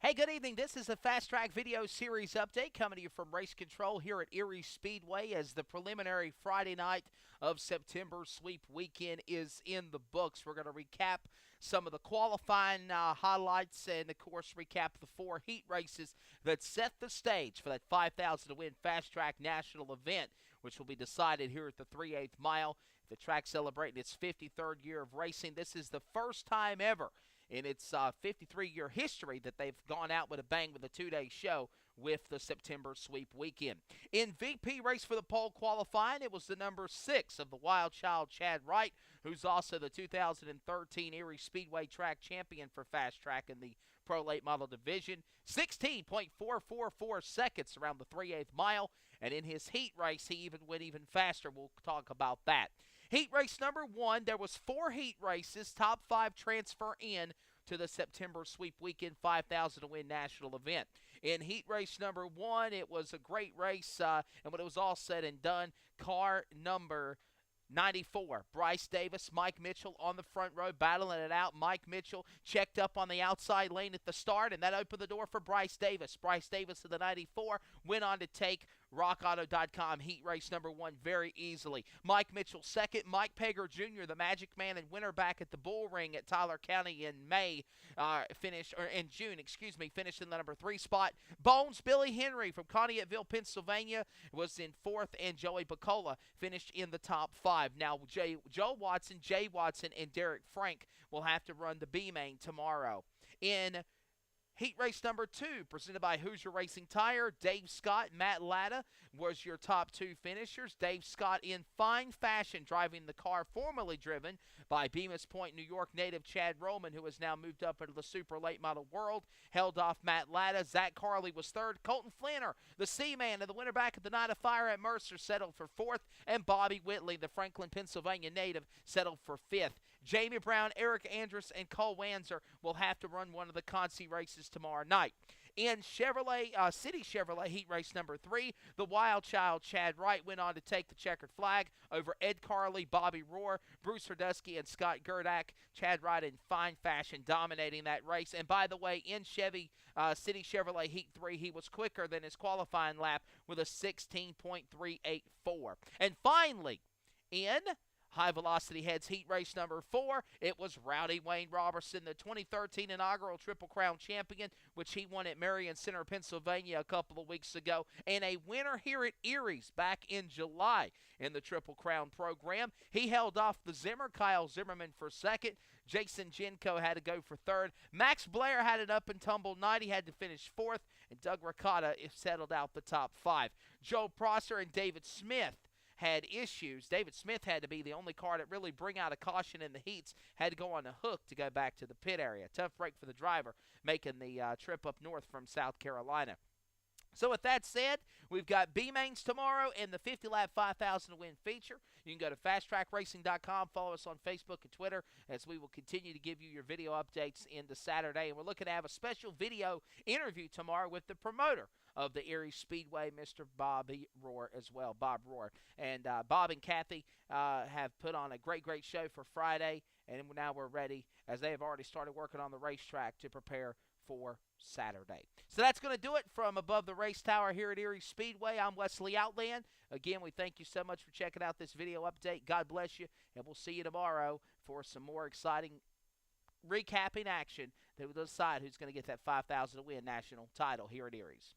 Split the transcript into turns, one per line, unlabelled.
Hey, good evening. This is a Fast Track video series update coming to you from Race Control here at Eriez Speedway as the preliminary Friday night of September sweep weekend is in the books. We're going to recap some of the qualifying highlights and, of course, recap the four heat races that set the stage for that 5,000 to win Fast Track national event, which will be decided here at the 3/8 mile. The track celebrating its 53rd year of racing. This is the first time ever in its 53-year history that they've gone out with a bang with a two-day show with the September sweep weekend. In VP race for the pole qualifying, it was the number 6 of the Wild Child, Chad Wright, who's also the 2013 Eriez Speedway track champion for Fast Track in the Pro Late Model Division. 16.444 seconds around the 3/8 mile, and in his heat race, he went even faster. We'll talk about that. Heat race number 1, there was 4 heat races. Top 5 transfer in to the September sweep weekend 5,000 to win national event. In heat race number 1, it was a great race, and when it was all said and done, car number 94, Bryce Davis, Mike Mitchell on the front row battling it out. Mike Mitchell checked up on the outside lane at the start, and that opened the door for Bryce Davis. Bryce Davis of the 94 went on to take RockAuto.com heat race number 1 very easily. Mike Mitchell second. Mike Pager Jr., the Magic Man and winner back at the Bull Ring at Tyler County in June, finished in the number 3 spot. Bones Billy Henry from Conneautville, Pennsylvania was in 4th, and Joey Bacola finished in the top 5. Now, Joe Watson, Jay Watson, and Derek Frank will have to run the B-Main tomorrow. In heat race number 2, presented by Hoosier Racing Tire, Dave Scott, Matt Latta was your top 2 finishers. Dave Scott in fine fashion driving the car formerly driven by Bemis Point, New York native Chad Roman, who has now moved up into the super late model world, held off Matt Latta. Zach Carley was 3rd. Colton Flanner, the Seaman, and the winner back at the Night of Fire at Mercer, settled for 4th. And Bobby Whitley, the Franklin, Pennsylvania native, settled for 5th. Jamie Brown, Eric Andrus, and Cole Wanzer will have to run one of the Consi races tomorrow night. In City Chevrolet heat race number 3, the Wild Child, Chad Wright, went on to take the checkered flag over Ed Carley, Bobby Rohr, Bruce Herdusky, and Scott Gerdak. Chad Wright in fine fashion dominating that race. And by the way, in City Chevrolet heat 3, he was quicker than his qualifying lap with a 16.384. And finally, in High Velocity Heads heat race number 4, it was Rowdy Wayne Robertson, the 2013 inaugural Triple Crown champion, which he won at Marion Center, Pennsylvania a couple of weeks ago, and a winner here at Eriez back in July in the Triple Crown program. He held off the Zimmer, Kyle Zimmerman for 2nd. Jason Jenko had to go for 3rd. Max Blair had an up-and-tumble night. He had to finish 4th, and Doug Ricotta settled out the top 5. Joe Prosser and David Smith had issues. David Smith had to be the only car to really bring out a caution in the heats, had to go on a hook to go back to the pit area. Tough break for the driver making the trip up north from South Carolina. So with that said, we've got B-Mains tomorrow and the 50-lap 5,000 to win feature. You can go to FASTRAKRacing.com, follow us on Facebook and Twitter as we will continue to give you your video updates into Saturday. And we're looking to have a special video interview tomorrow with the promoter of the Eriez Speedway, Mr. Bobby Rohr as well, Bob Rohr. And Bob and Kathy have put on a great show for Friday, and now we're ready, as they have already started working on the racetrack to prepare for Saturday. So that's going to do it from above the race tower here at Eriez Speedway. I'm Wesley Outland. Again, we thank you so much for checking out this video update. God bless you, and we'll see you tomorrow for some more exciting recapping action that will decide who's going to get that 5,000 to win national title here at Eriez.